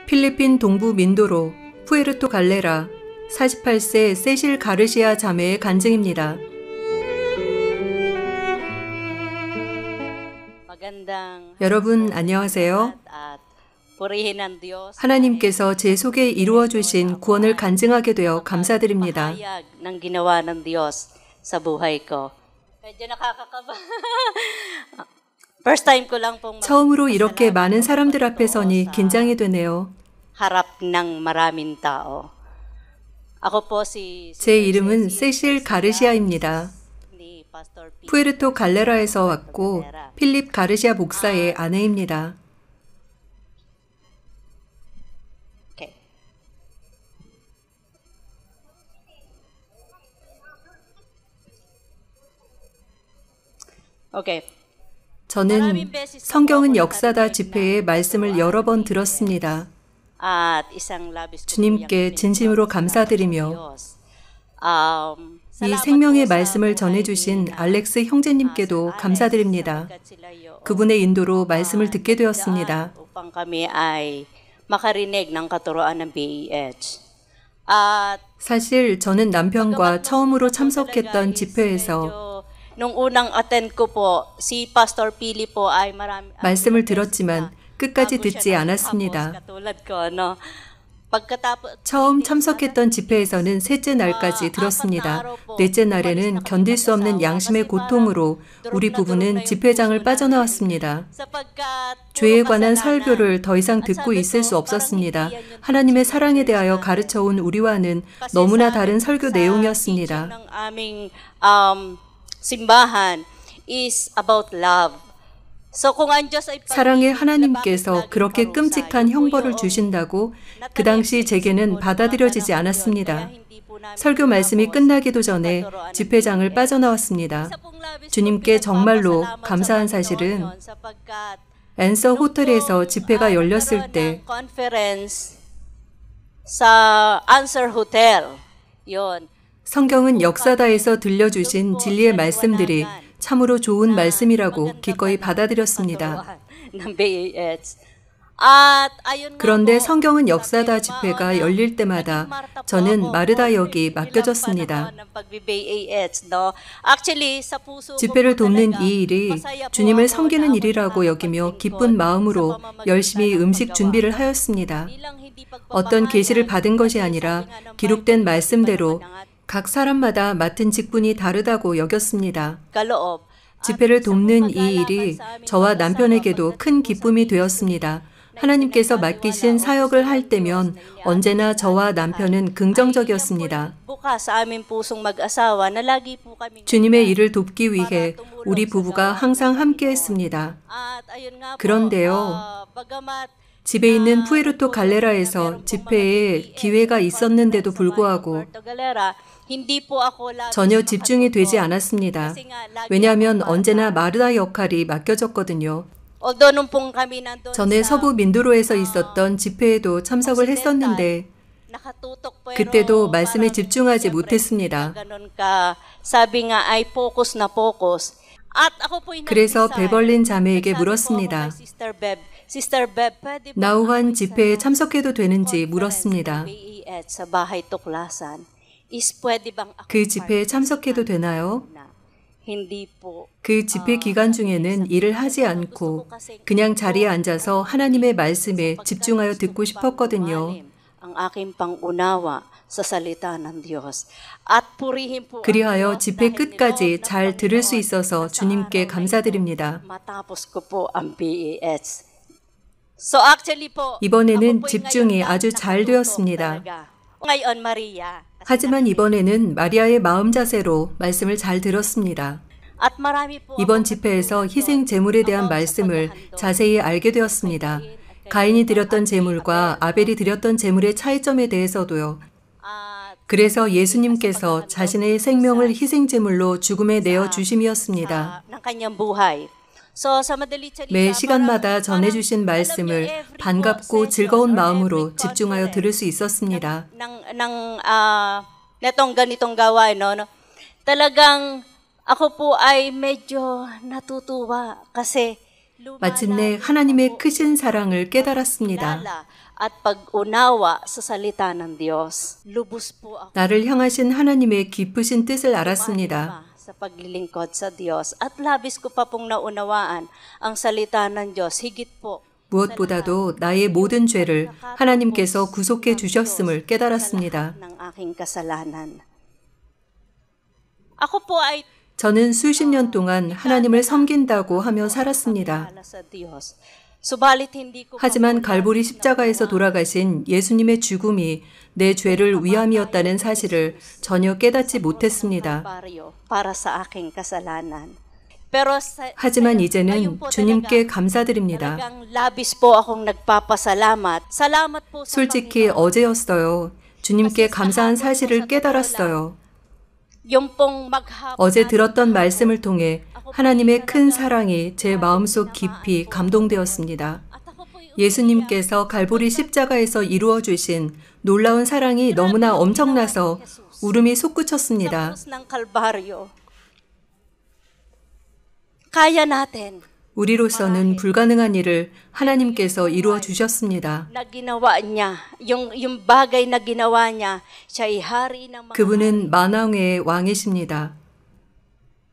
필리핀 동부 민도로 푸에르토 갈레라 48세 세실 가르시아 자매의 간증입니다. 여러분 안녕하세요. 하나님께서 제 속에 이루어 주신 구원을 간증하게 되어 감사드립니다. 처음으로 이렇게 많은 사람들 앞에 서니 긴장이 되네요. 제 이름은 세실 가르시아입니다. 푸에르토 갈레라에서 왔고 필립 가르시아 목사의 아내입니다. 저는 성경은 역사다 집회의 말씀을 여러 번 들었습니다. 주님께 진심으로 감사드리며 이 생명의 말씀을 전해주신 알렉스 형제님께도 감사드립니다. 그분의 인도로 말씀을 듣게 되었습니다. 사실 저는 남편과 처음으로 참석했던 집회에서 말씀을 들었지만 끝까지 듣지 않았습니다. 처음 참석했던 집회에서는 셋째 날까지 들었습니다. 넷째 날에는 견딜 수 없는 양심의 고통으로 우리 부부는 집회장을 빠져나왔습니다. 죄에 관한 설교를 더 이상 듣고 있을 수 없었습니다. 하나님의 사랑에 대하여 가르쳐온 우리와는 너무나 다른 설교 내용이었습니다. 사랑의 하나님께서 그렇게 끔찍한 형벌을 주신다고 그 당시 제게는 받아들여지지 않았습니다. 설교 말씀이 끝나기도 전에 집회장을 빠져나왔습니다. 주님께 정말로 감사한 사실은 앤서 호텔에서 집회가 열렸을 때 성경은 역사다에서 들려주신 진리의 말씀들이 참으로 좋은 말씀이라고 기꺼이 받아들였습니다. 그런데 성경은 역사다 집회가 열릴 때마다 저는 마르다역이 맡겨졌습니다. 집회를 돕는 이 일이 주님을 섬기는 일이라고 여기며 기쁜 마음으로 열심히 음식 준비를 하였습니다. 어떤 계시를 받은 것이 아니라 기록된 말씀대로 각 사람마다 맡은 직분이 다르다고 여겼습니다. 집회를 돕는 이 일이 저와 남편에게도 큰 기쁨이 되었습니다. 하나님께서 맡기신 사역을 할 때면 언제나 저와 남편은 긍정적이었습니다. 주님의 일을 돕기 위해 우리 부부가 항상 함께했습니다. 그런데요, 집에 있는 푸에르토 갈레라에서 집회에 기회가 있었는데도 불구하고 전혀 집중이 되지 않았습니다. 왜냐하면 언제나 마르다 역할이 맡겨졌거든요. 전에 서부 민도로에서 있었던 집회에도 참석을 했었는데 그때도 말씀에 집중하지 못했습니다. 그래서 베벌린 자매에게 물었습니다. 나우한 집회에 참석해도 되는지 물었습니다. 그 집회에 참석해도 되나요? 그 집회 기간 중에는 일을 하지 않고 그냥 자리에 앉아서 하나님의 말씀에 집중하여 듣고 싶었거든요. 그리하여 집회 끝까지 잘 들을 수 있어서 주님께 감사드립니다. 이번에는 집중이 아주 잘 되었습니다. 하지만 이번에는 마리아의 마음 자세로 말씀을 잘 들었습니다. 이번 집회에서 희생 제물에 대한 말씀을 자세히 알게 되었습니다. 가인이 드렸던 제물과 아벨이 드렸던 제물의 차이점에 대해서도요. 그래서 예수님께서 자신의 생명을 희생 제물로 죽음에 내어 주심이었습니다. 매 시간마다 전해주신 말씀을 반갑고 즐거운 마음으로 집중하여 들을 수 있었습니다. Talagang ako po ay medyo natutuwa kasi 마침내 하나님의 크신 사랑을 깨달았습니다. at pag-unawa sa salita ng Diyos. Lubos po ako 나를 향하신 하나님의 깊으신 뜻을 알았습니다. sa paglilingkod sa Diyos at labis ko pa pong naunawaan ang salita ng Diyos higit po 무엇보다도 나의 모든 죄를 하나님께서 구속해 주셨음을 깨달았습니다. ng aking kasalanan. Ako po ay 저는 수십 년 동안 하나님을 섬긴다고 하며 살았습니다. sa Diyos. Subalit hindi ko 하지만 갈보리 십자가에서 돌아가신 예수님의 죽음이 내 죄를 위함이었다는 사실을 전혀 깨닫지 못했습니다. para sa aking kasalanan. Pero 하지만 이제는 주님께 감사드립니다. talagang labis po akong nagpapasalamat. Salamat po sa 솔직히 어제였어요. 주님께 감사한 사실을 깨달았어요. yung pong maghapon 어제 들었던 말씀을 통해 하나님의 큰 사랑이 제 마음속 깊이 감동되었습니다. 예수님께서 갈보리 십자가에서 이루어 주신 놀라운 사랑이 너무나 엄청나서 울음이 솟구쳤습니다. ng Kalbaryo. Kaya natin 우리로서는 불가능한 일을 하나님께서 이루어 주셨습니다. na ginawa niya, yung bagay na ginawa niya, siya'y hari ng mga 그분은 만왕의 왕이십니다.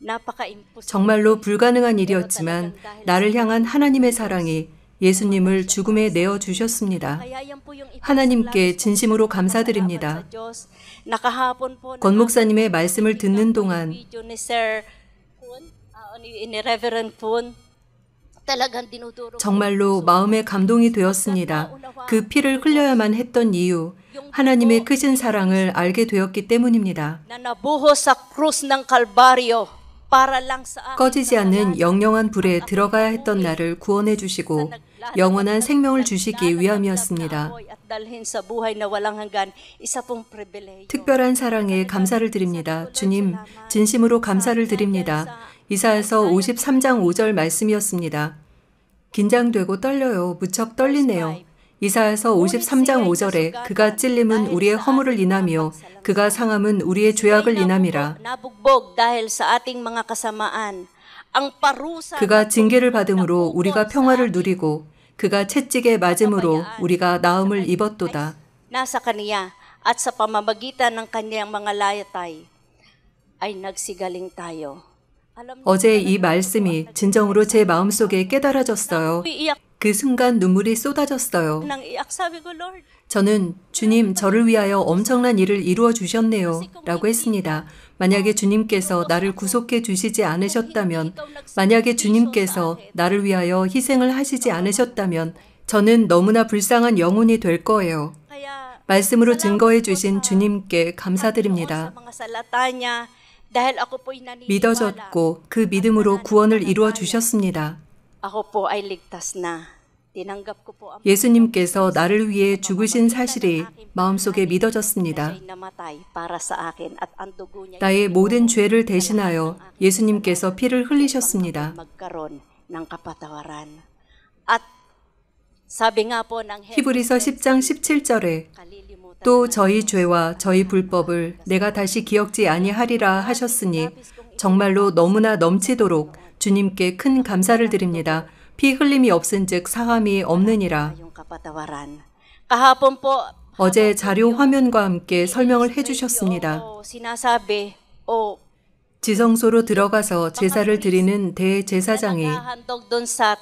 napaka-imposible. 정말로 불가능한 일이었지만 나를 향한 하나님의 사랑이 예수님을 죽음에 내어 주셨습니다. Kaya yan po yung 하나님께 진심으로 감사드립니다. sa Diyos. Nakahapon po 권 목사님의 말씀을 듣는 동안 video ni Sir Kun, ni Reverend Kun, talagang dinuduro 정말로 마음에 감동이 되었습니다. 그 피를 흘려야만 했던 이유, 하나님의 크신 사랑을 알게 되었기 때문입니다. na nabuhos sa krus ng Kalbaryo para lang sa akin. 꺼지지 않는 영영한 불에 들어가야 했던 나를 구원해 주시고 영원한 생명을 주시기 위함이었습니다. at dalhin sa buhay na walang hanggan, isa pong pribilehiyo. 특별한 사랑에 감사를 드립니다. 주님, 진심으로 감사를 드립니다. 이사야서 53장 5절 말씀이었습니다. 긴장되고 떨려요. 무척 떨리네요. 이사야서 53장 5절에 그가 찔림은 우리의 허물을 인하며 그가 상함은 우리의 죄악을 인함이라. Nabugbog dahil sa ating mga kasamaan. Ang parusa 그가 징계를 받음으로 우리가 평화를 누리고 그가 채찍에 맞음으로 우리가 나음을 입었도다. nasa kaniya at sa pamamagitan ng kanyang mga layatay ay nagsigaling tayo. Alam niyo, 어제 이 말씀이 진정으로 제 마음속에 깨달아졌어요. iiyak 그 순간 눈물이 쏟아졌어요. nang iyak. Sabi ko, Lord, 저는 주님, 저를 위하여 엄청난 일을 이루어 주셨네요. 라고 했습니다. 만약에 주님께서 나를 구속해 주시지 않으셨다면, 만약에 주님께서 나를 위하여 희생을 하시지 않으셨다면, 저는 너무나 불쌍한 영혼이 될 거예요. kaya 말씀으로 증거해 주신 주님께 감사드립니다. sa mga salata niya, dahil ako po'y naniniwala, 믿어졌고 그 믿음으로 구원을 이루어 주셨습니다. ako po ay ligtas na. Tinanggap ko po ang 예수님께서 나를 위해 죽으신 사실이 마음속에 믿어졌습니다. siya'y namatay para sa akin at ang dugo niya 나의 모든 죄를 대신하여 예수님께서 피를 흘리셨습니다. magkaroon ng kapatawaran. At sabi nga po ng 히브리서 10장 17절에 kalilimutan 또 저희 죄와 저희 불법을 내가 다시 기억지 아니하리라 하셨으니 정말로 너무나 넘치도록 주님께 큰 감사를 드립니다. 피 흘림이 없은즉 사함이 없느니라. yung kapatawaran. Kahapon po 어제 자료 화면과 함께 설명을 해주셨습니다. sinasabi 지성소로 들어가서 제사를 드리는 대제사장이 naghahandog doon sa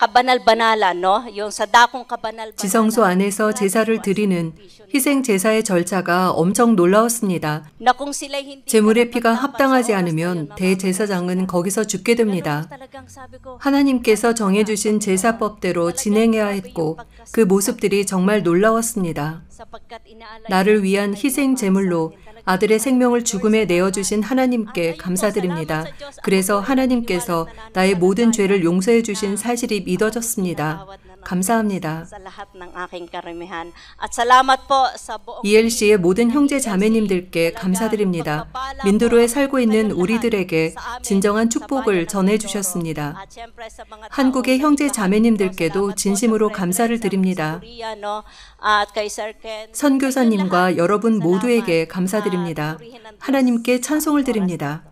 kabanal-banalan, no? Yung sa dakong kabanal-banalan. 지성소 안에서 제사를 드리는 희생 제사의 절차가 엄청 놀라웠습니다. na kung sila'y hindi 제물의 피가 합당하지 않으면 대제사장은 거기서 죽게 됩니다. talagang sabi ko, 하나님께서 정해주신 제사법대로 진행해야 했고 그 모습들이 정말 놀라웠습니다. sapagkat inaalay 나를 위한 희생 제물로 아들의 생명을 죽음에 내어주신 하나님께 감사드립니다. 그래서 하나님께서 나의 모든 죄를 용서해 주신 사실이 믿어졌습니다. 감사합니다. sa lahat ng aking karamihan. At salamat po sa buong ELC의 모든 형제 자매님들께 감사드립니다. 민두로에 살고 있는 우리들에게 진정한 축복을 전해주셨습니다. at syempre sa mga 한국의 형제 자매님들께도 진심으로 감사를 드립니다. Korea, no? At kay Sir Ken, 선교사님과 여러분 모두에게 감사드립니다. 하나님께 찬송을 드립니다.